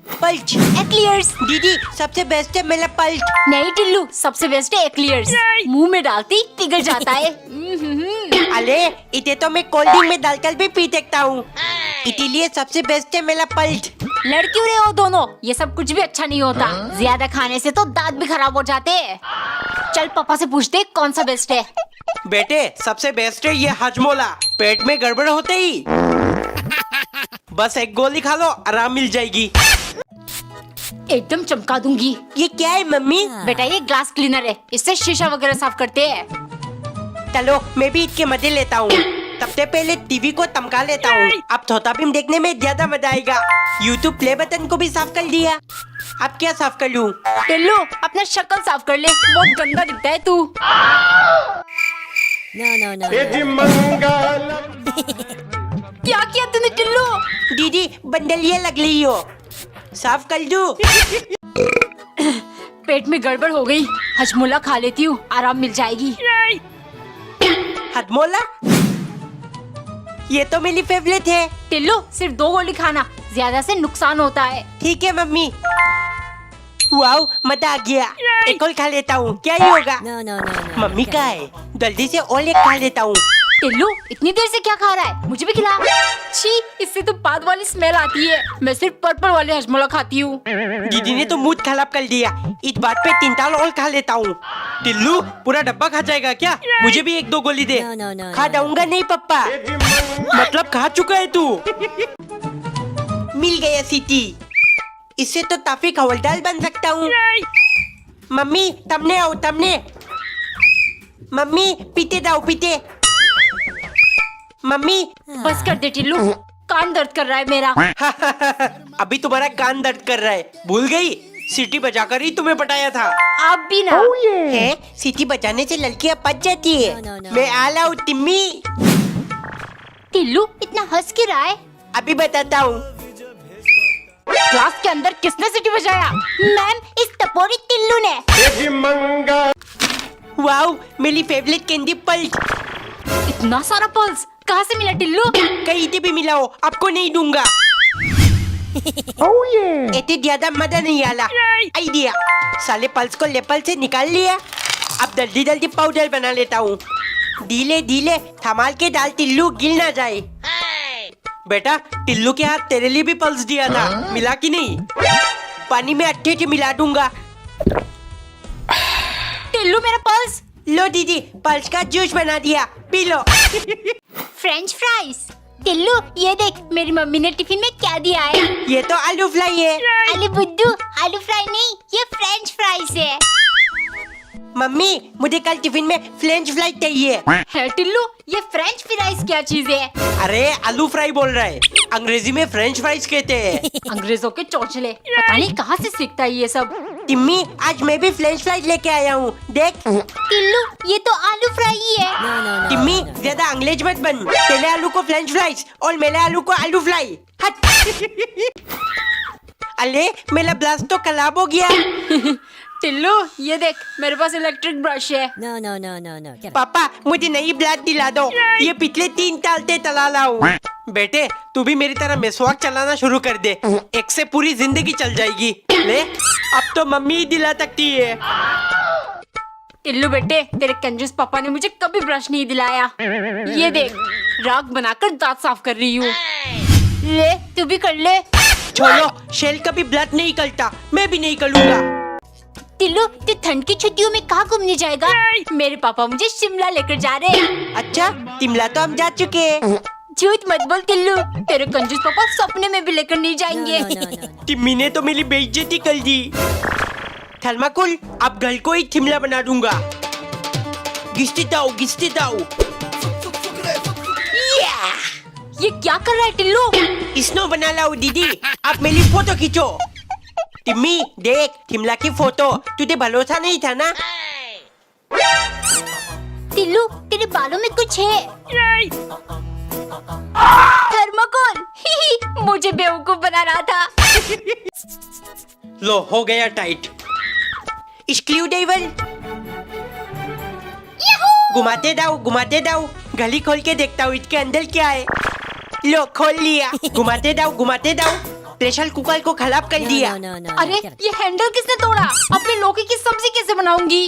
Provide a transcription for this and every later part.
पल्च। Eclairs. दीदी सबसे best है मेरा पल्च। नहीं टिल्लू, सबसे बेस्ट है एक्लियर्स। मुंह में डालते ही पिघल जाता है। अरे इसे तो मैं कोल्ड ड्रिंक में डालकर भी पी सकता हूँ, इसीलिए सबसे बेस्ट है मेरा पल्च। लड़ क्यों रहे हो दोनों? ये सब कुछ भी अच्छा नहीं होता, ज्यादा खाने से तो दांत भी खराब हो जाते हैं। चल पापा से पूछते कौन सा बेस्ट है। बेटे सबसे बेस्ट है ये हजमोला, पेट में गड़बड़ होते ही बस एक गोली खा लो, आराम मिल जाएगी। एकदम चमका दूंगी। ये क्या है मम्मी? बेटा ये ग्लास क्लीनर है, इससे शीशा वगैरह साफ करते हैं। चलो मैं भी इसके मजे लेता हूँ। सबसे पहले टीवी को तमका लेता हूँ, अब छोटा भीम देखने में ज्यादा मजा आएगा। यूट्यूब प्ले बटन को भी साफ कर लिया, अब क्या साफ कर लूँ? टिल्लू अपना शक्ल साफ कर ले, बहुत गंदा दिखता है तू। No. क्या किया तूने टिल्लू? दीदी बंडलिया लग रही हो, साफ कर दूँ? पेट में गड़बड़ हो गई, हजमोला खा लेती हूँ, आराम मिल जाएगी। हजमोला ये तो मेरी फेवरेट है। टिल्लू सिर्फ 2 गोली खाना, ज्यादा से नुकसान होता है। ठीक है मम्मी। वाओ मजा आ गया, एक और खा लेता हूँ, क्या ही होगा। No. मम्मी का है, जल्दी से और एक खा लेता हूँ। टिल्लू इतनी देर से क्या खा रहा है? मुझे भी खिला। छी, इससे तो बाद वाली स्मेल आती है। मैं सिर्फ पर्पल वाले हजमोला खाती हूँ। दीदी ने तो मूड खराब कर दिया, इस बात पे 3 ताल और खा लेता हूँ। टिल्लू पूरा डब्बा खा जाएगा क्या? मुझे भी 1-2 गोली दे। No. खा जाऊंगा नहीं पप्पा। मतलब खा चुका है तू। मिल गया सीटी, इससे तो ताफी हवलदार बन सकता हूँ। मम्मी तमने आओ, तमने। मम्मी पीते दाओ, पीते। मम्मी बस कर दे टिल्लू, कान दर्द कर रहा है मेरा। अभी तुम्हारा कान दर्द कर रहा है, भूल गई? सीटी बजाकर ही तुम्हें पटाया था। आप भी ना। है सीटी बजाने से लड़कियां पच जाती है। No. मैं आला हूँ टिम्मी। टिल्लू इतना हंस क्यों रहा है? अभी बताता हूँ। क्लास के अंदर किसने सीटी बजाया? मैम, इस टपोरी टिल्लू ने। वाओ मेरी फेवरेट कैंडी पल्स। इतना सारा पल्स कहाँ से मिला टिल्लू? कहीं से भी मिला हो, आपको नहीं दूंगा। इतने ज्यादा मजा नहीं आला। आइडिया, साले पल्स को लेपल से निकाल लिया, अब जल्दी जल्दी पाउडर बना लेता हूँ। धीरे धीरे थमाल के डाल, टिल्लू गिर ना जाए। बेटा टिल्लू के हाथ तेरे लिए भी पल्स दिया था, मिला कि नहीं? पानी में अच्छे से मिला दूंगा। टिल्लू मेरा पल्स। लो दीदी, पल्स का जूस बना दिया, पी लो। French fries. टिल्लू ये देख, मेरी मम्मी ने टिफिन में क्या दिया है। ये तो आलू फ्राई है। अरे बुद्धू, आलू फ्राई नहीं, ये फ्रेंच फ्राइज है। मम्मी मुझे कल टिफिन में फ्रेंच फ्राई चाहिए। है टिल्लू, ये फ्रेंच फ्राइज क्या चीज है? अरे आलू फ्राई बोल रहा है, अंग्रेजी में फ्रेंच फ्राइज कहते हैं। अंग्रेजों के चौचले, पता नहीं कहाँ से सीखता है ये सब। टिम्मी आज मैं भी फ्रेंच फ्राइज लेके आया हूँ, देख। टिल्लू ये तो आलू फ्राई ही है। No. टिम्मी ज्यादा अंग्रेज मत बन, तेरे आलू को फ्रेंच फ्राइज और मेरे आलू को आलू फ्राई। हट। अरे मेरा ब्लास्ट तो खराब हो गया। टिल्लू ये देख, मेरे पास इलेक्ट्रिक ब्रश है। No. Get up. पापा मुझे नई ब्लास्ट दिला दो, ये पिछले 3 साल से चला रहा हूँ। बेटे तू भी मेरी तरह मेसवाक चलाना शुरू कर दे, एक से पूरी जिंदगी चल जाएगी। ले अब तो मम्मी ही दिला सकती है। टिल्लू बेटे, तेरे कंजूस पापा ने मुझे कभी ब्रश नहीं दिलाया। ये देख, राख बनाकर दांत साफ कर रही हूँ। ले तू भी कर ले। छोड़ो, शेल कभी ब्लड नहीं करता, मैं भी नहीं करूँगा। टिल्लू तू ठंड की छुट्टियों में कहाँ घूमने जाएगा? मेरे पापा मुझे शिमला लेकर जा रहे हैं। अच्छा शिमला तो हम जा चुके हैं। झूठ मत बोल टिल्लू, तेरे कंजूस पापा सपने में भी लेकर नहीं जाएंगे। No. टिम्मी ने तो मेरी बेइज्जती कर दी। थर्माकोल अब घर को ही शिमला बना दूंगा। घिसते जाओ। ये क्या कर रहा है टिल्लू? स्नो बना लाओ दीदी, आप मेरी फोटो खींचो। टिम्मी देख शिमला की फोटो, तुझे भरोसा नहीं था ना? टिल्लू तेरे बालों में कुछ है। थर्माकोल। मुझे बेवकूफ बना रहा था। लो हो गया टाइट। स्क्रू ड्राइवर घुमाते जाओ, गली खोल के देखता हूँ इसके अंदर क्या है। लो खोल लिया, घुमाते जाओ। प्रेशर कुकर को खराब कर दिया। अरे ये हैंडल किसने तोड़ा? अपने लौकी की सब्जी कैसे बनाऊंगी?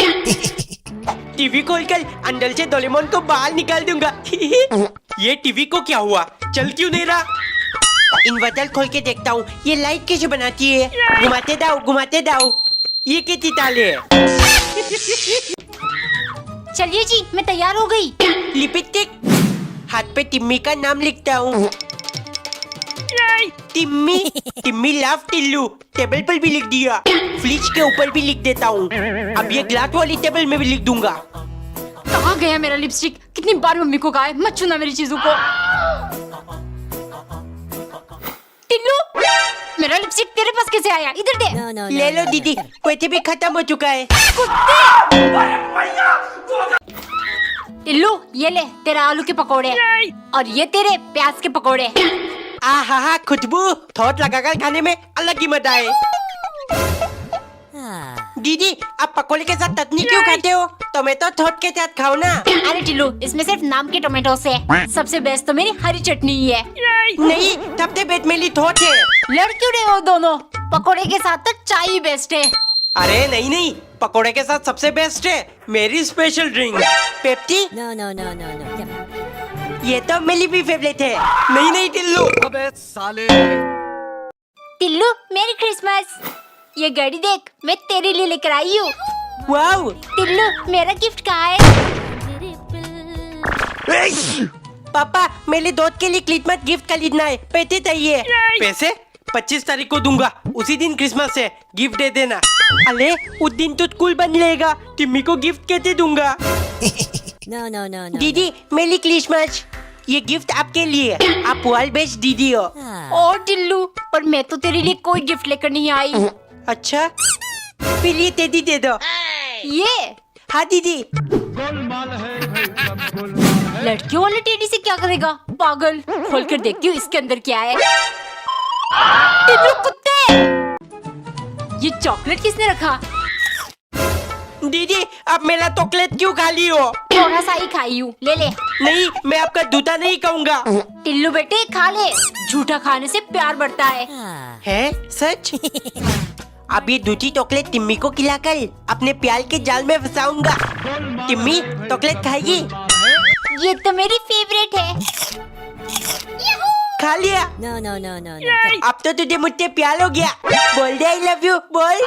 टीवी खोलकर अंदर से डोरेमोन को बाहर निकाल दूंगा। ये टीवी को क्या हुआ, चल क्यों नहीं रहा? इन्वर्टर खोल के देखता हूँ, ये लाइट कैसे बनाती है। घुमाते दाओ घुमाते दाओ, ये कितनी ताले है? चलिए जी, मैं तैयार हो गई। लिपस्टिक, हाथ पे टिम्मी का नाम लिखता हूँ। टिम्मी, टिम्मी लव टिल्लू। टेबल पर भी लिख दिया, फ्रिज के ऊपर भी लिख देता हूँ। अब ये ग्लास वाली टेबल में भी लिख दूंगा। कहाँ गया मेरा लिपस्टिक? कितनी बार मम्मी को कहा है मत छूना मेरी चीजों को। टिल्लू, मेरा लिपस्टिक तेरे पास कैसे आया? इधर दे। ले लो दीदी, वैसे भी खत्म हो चुका है। टिल्लू, ये ले तेरा आलू के पकोड़े और ये तेरे प्याज के पकोड़े। आहा, खुशबू थोट लगाकर खाने में अलग ही मजा है। दीदी, आप पकोड़े के साथ चटनी क्यों खाते हो? टोमेटो थोट के साथ खाओ ना। अरे टिल्लू, इसमें सिर्फ नाम के टोमेटो से सबसे बेस्ट तो मेरी हरी चटनी ही है। नहीं, सबसे बेस्ट मेरी थोट है। लड़ क्यों रहे हो दोनों? पकोड़े के साथ तो चाय ही बेस्ट है। अरे नहीं नहीं, पकोड़े के साथ सबसे बेस्ट है मेरी स्पेशल ड्रिंक पेप्सी। ये तो मेरी भी फेवरेट है। नहीं नहीं टिल्लू। अबे साले। टिल्लू, मेरी क्रिसमस। ये घड़ी देख, मैं तेरे लिए लेकर आई हूँ। वाओ। टिल्लू, मेरा गिफ्ट कहाँ है? पापा, मेरे दोस्त के लिए क्रिसमस गिफ्ट खरीदना है, पैसे चाहिए। पैसे 25 तारीख को दूंगा, उसी दिन क्रिसमस है, गिफ्ट दे देना। अरे उस दिन तो स्कूल बंद रहेगा, टिम्मी को गिफ्ट कैसे दूंगा? दीदी, मेरी क्रिसमस, ये गिफ्ट आपके लिए। आप वर्ल्ड बेस्ट दीदी हो। और टिल्लू, पर मैं तो तेरे लिए कोई गिफ्ट लेकर नहीं आई। अच्छा, फिर ये टेडी दे दो। ये? हाँ दीदी। लड़कियों वाले टेडी से क्या करेगा पागल? खोल कर देखती हूँ इसके अंदर क्या है। टिल्लू कुत्ते, ये चॉकलेट किसने रखा? दीदी, आप मेरा चॉकलेट क्यों खा ली हो? थोड़ा सा ही खाई हूँ, ले ले। नहीं, मैं आपका जूता नहीं कहूँगा। टिल्लू बेटे, खा ले, झूठा खाने से प्यार बढ़ता है। है सच? अब ये दूसरी चॉकलेट टिम्मी को खिलाकर अपने प्यार के जाल में फंसाऊंगा। टिम्मी, चॉकलेट खाएगी? ये तो मेरी फेवरेट है। खा लिया? अब तो तुझे मुझसे प्यार हो गया। बोल दे आई लव यू, बोल।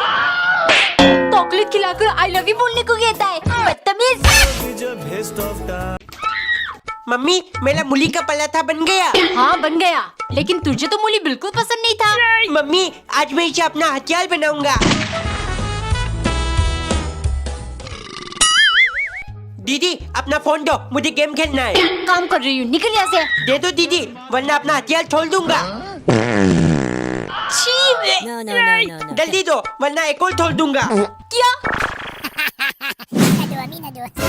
चॉकलेट खिलाकर आई लव यू बोलने को कहता है, बदतमीज। मम्मी, मेरा मूली का पराठा बन गया। हाँ बन गया, लेकिन तुझे तो मूली बिल्कुल पसंद नहीं था। मम्मी, आज मैं इसे अपना हथियार बनाऊंगा। दीदी, अपना फोन दो, मुझे गेम खेलना है। काम कर रही हूँ, निकल यहाँ से। दे दो दीदी, वरना अपना हथियार छोड़ दूंगा। छी, जल्दी दो, वरना एक और छोड़ दूंगा। क्या?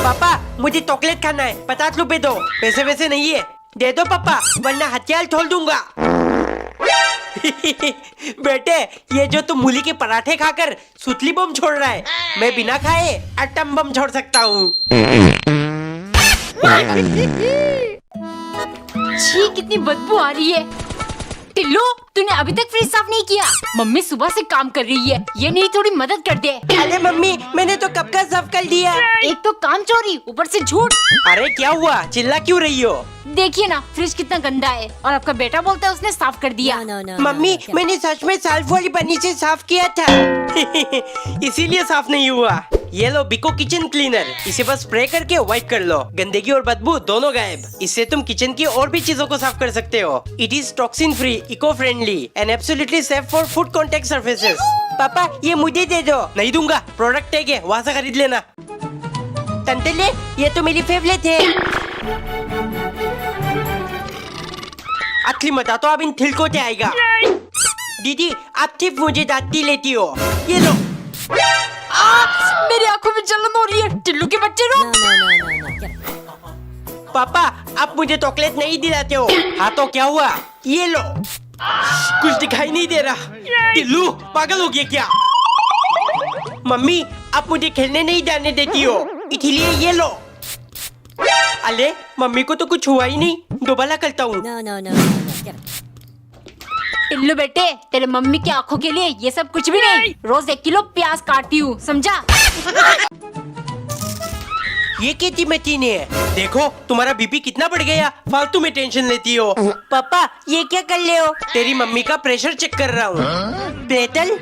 पापा, मुझे चॉकलेट खाना है, 50 रुपए दो। पैसे वैसे नहीं है, दे दो पापा, वरना हथियार छोड़ दूंगा। बेटे, ये जो तुम मूली के पराठे खाकर सुतली बम छोड़ रहा है, मैं बिना खाए एटम बम छोड़ सकता हूँ। छी, कितनी बदबू आ रही है। टिल्लू, तूने अभी तक फ्रिज साफ नहीं किया? मम्मी सुबह से काम कर रही है, ये नहीं थोड़ी मदद कर दे। अरे मम्मी, मैंने तो कब का साफ कर दिया। एक तो काम चोरी, ऊपर से झूठ। अरे क्या हुआ, चिल्ला क्यों रही हो? देखिए ना, फ्रिज कितना गंदा है और आपका बेटा बोलता है उसने साफ कर दिया। मम्मी, मैंने सच में साल्फ वाली पन्नी से साफ किया था। इसीलिए साफ नहीं हुआ। ये लो बिको किचन क्लीनर, इसे बस स्प्रे करके वाइप कर लो, गंदगी और बदबू दोनों गायब। इससे तुम किचन की और भी चीजों को साफ कर सकते हो। It is toxin free, eco friendly and absolutely safe for food contact surfaces. पापा, ये मुझे दे दो। नहीं दूंगा, प्रोडक्ट टैग है, वहाँ से खरीद लेना। तंतले, ये तो मेरी फेवरेट है। असली मजा तो अब इन थिलकों से आएगा। दीदी, आप सिर्फ मुझे डांटती लेती हो। ये लो। मेरी आंखों में जलन हो रही है। टिल्लू के बच्चे रो। पापा, आप मुझे चॉकलेट नहीं दिलाते हो। हाँ तो क्या हुआ? ये लो। कुछ दिखाई नहीं दे रहा। टिल्लू पागल हो गया क्या? मम्मी, आप मुझे खेलने नहीं जाने देती हो, इसलिए ये लो। अरे मम्मी को तो कुछ हुआ ही नहीं, दोबारा करता हूँ। टिल्लू बेटे, तेरे मम्मी की आंखों के लिए ये सब कुछ भी नहीं। रोज 1 किलो प्याज काटती हूँ, समझा? ये क्या मशीन है? देखो तुम्हारा बीपी कितना बढ़ गया, फालतू में टेंशन लेती हो। पापा ये क्या कर रहे हो? तेरी मम्मी का प्रेशर चेक कर रहा हूँ। प्लेटल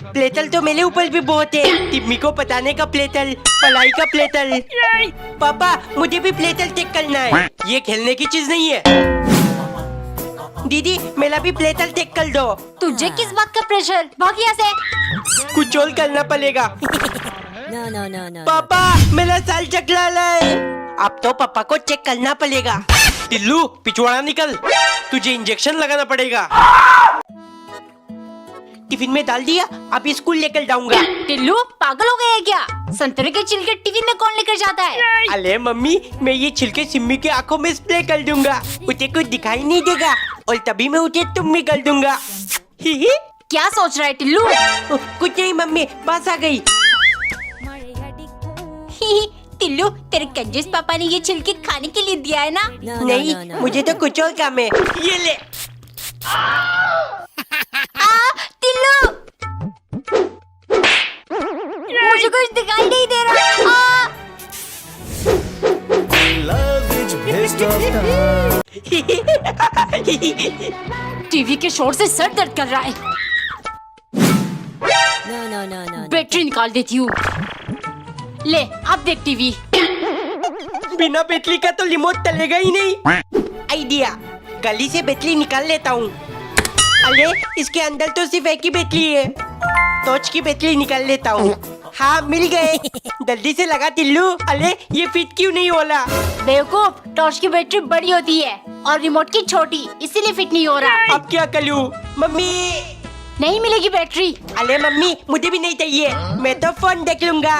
प्लेटल तो मेरे ऊपर भी बहुत है। टिम्मी को पताने का प्लेटल, पलाई का प्लेटल। पापा मुझे भी प्लेटल चेक करना है, ये खेलने की चीज नहीं है। दीदी मेरा भी प्लेटल चेक कर दो। तुझे किस बात का प्रेशर? भाग यहाँ से। कुछ और करना पड़ेगा। No. पापा मेरा साल चकला है। अब तो पापा को चेक करना पड़ेगा। टिल्लू पिछवाड़ा निकल, तुझे इंजेक्शन लगाना पड़ेगा। टिफिन में डाल दिया, अभी स्कूल लेकर जाऊंगा। टिल्लू पागल हो गया है क्या? संतरे के छिलके टिफिन में कौन लेकर जाता है? अरे मम्मी मैं ये छिलके सिम्मी के आंखों में स्प्रे कर दूंगा, उसे कुछ दिखाई नहीं देगा और तभी मैं उसे तुम भी कर दूंगा। ही ही। क्या सोच रहा है टिल्लू? कुछ नहीं मम्मी, बस आ गई। टिल्लू तेरे कंजूस पापा ने ये छिलके खाने के लिए दिया है ना? नहीं मुझे तो कुछ और काम है। ये ले। टिल्लू मुझे कुछ दिखाई नहीं दे रहा। टीवी के शोर से सर दर्द कर रहा है। No. बैटरी निकाल देती हूँ। ले अब देख टीवी। बिना बैटरी का तो रिमोट चलेगा ही नहीं। आइडिया, गली से बैटरी निकाल लेता हूँ। अरे इसके अंदर तो सिर्फ एक ही बैटरी है, टॉर्च की बैटरी निकाल लेता हूँ। हाँ मिल गए, जल्दी से लगा टिल्लू। अरे ये फिट क्यों नहीं होला? बेवकूफ, टॉर्च की बैटरी बड़ी होती है और रिमोट की छोटी, इसीलिए फिट नहीं हो रहा। अब क्या करूँ? मम्मी नहीं मिलेगी बैटरी। अरे मम्मी मुझे भी नहीं चाहिए, मैं तो फोन देख लूंगा।